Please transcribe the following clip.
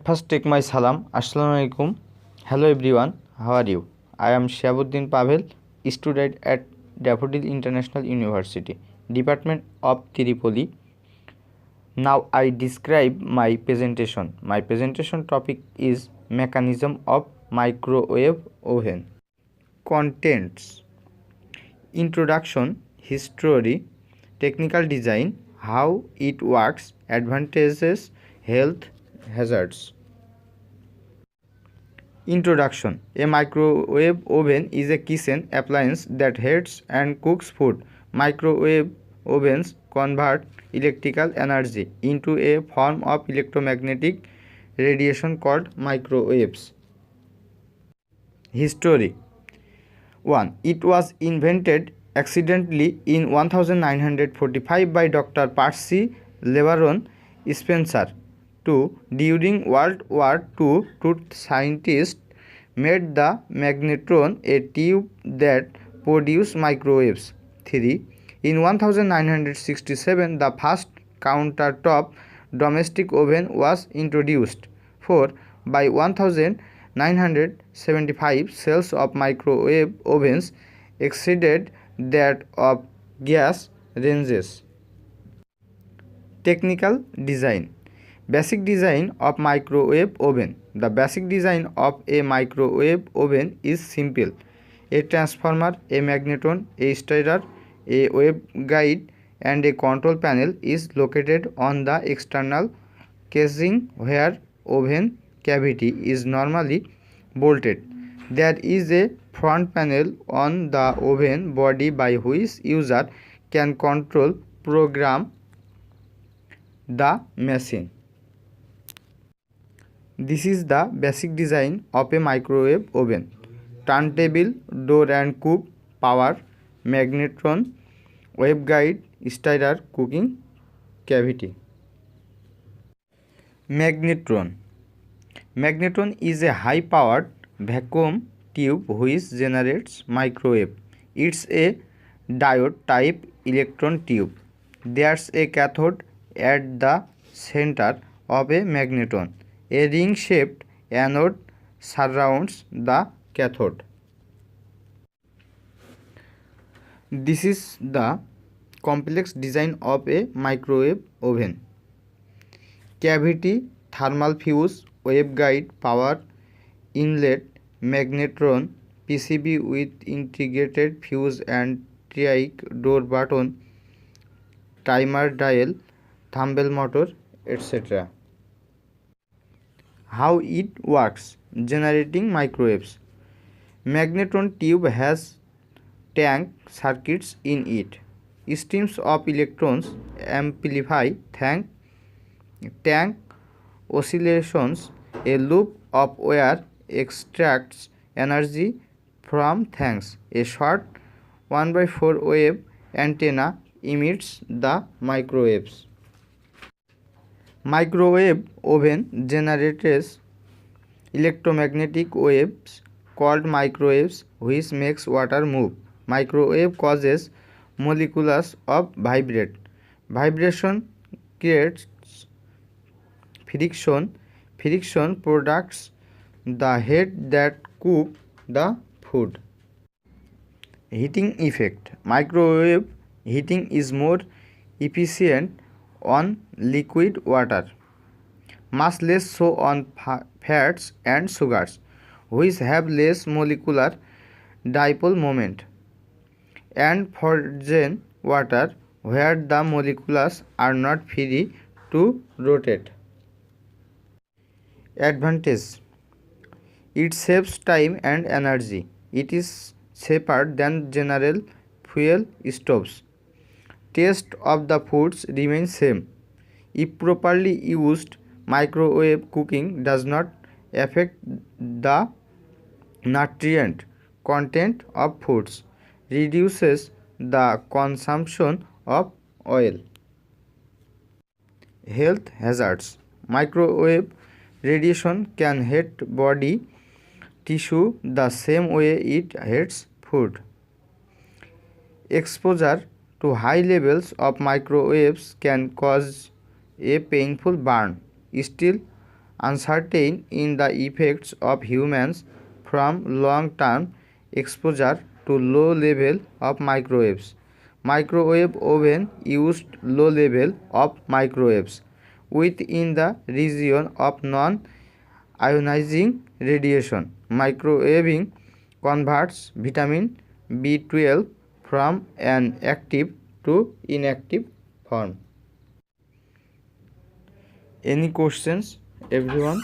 At first, take my salam. Assalamu alaikum. Hello everyone. How are you? I am Shahabuddin Pavel, student at Daffodil International University, Department of Tripoli. Now I describe my presentation. My presentation topic is mechanism of microwave oven. Contents: introduction, history, technical design, how it works, advantages, health hazards. Introduction: a microwave oven is a kitchen appliance that heats and cooks food. Microwave ovens convert electrical energy into a form of electromagnetic radiation called microwaves. History: 1. It was invented accidentally in 1945 by Dr. Percy LeBaron Spencer. 2. During World War II, two scientists made the magnetron, a tube that produced microwaves. 3. In 1967, the first countertop domestic oven was introduced. 4. By 1975, sales of microwave ovens exceeded that of gas ranges. Technical design. Basic design of microwave oven. The basic design of a microwave oven is simple. A transformer, a magnetron, a stirrer, a waveguide, and a control panel is located on the external casing where oven cavity is normally bolted. There is a front panel on the oven body by which user can program the machine. This is the basic design of a microwave oven. Turntable, door and cook, power, magnetron, waveguide, stirrer, cooking cavity. Magnetron. Magnetron is a high-powered vacuum tube which generates microwave. It's a diode-type electron tube. There's a cathode at the center of a magnetron. A ring-shaped anode surrounds the cathode. This is the complex design of a microwave oven. Cavity, thermal fuse, waveguide, power inlet, magnetron, PCB with integrated fuse and triac, door button, timer dial, thumble motor, etc. How it works. Generating microwaves. Magnetron tube has tank circuits in it. Streams of electrons amplify tank oscillations. A loop of wire extracts energy from tanks. A short 1/4 wave antenna emits the microwaves. Microwave oven generates electromagnetic waves called microwaves which makes water move. Microwave causes molecules of vibrate. Vibration creates friction. Friction products the heat that cook the food. Heating effect. Microwave heating is more efficient on liquid water, much less so on fats and sugars, which have less molecular dipole moment, and frozen water, where the molecules are not free to rotate. Advantage. It saves time and energy. It is safer than general fuel stoves. Taste of the foods remains same. If properly used, microwave cooking does not affect the nutrient content of foods, reduces the consumption of oil. Health hazards. Microwave radiation can hit body tissue the same way it hits food. Exposure to high levels of microwaves can cause a painful burn. Still, uncertain in the effects of humans from long-term exposure to low level of microwaves. Microwave oven used low level of microwaves within the region of non-ionizing radiation. Microwaving converts vitamin B12 from an active to inactive form. Any questions, everyone?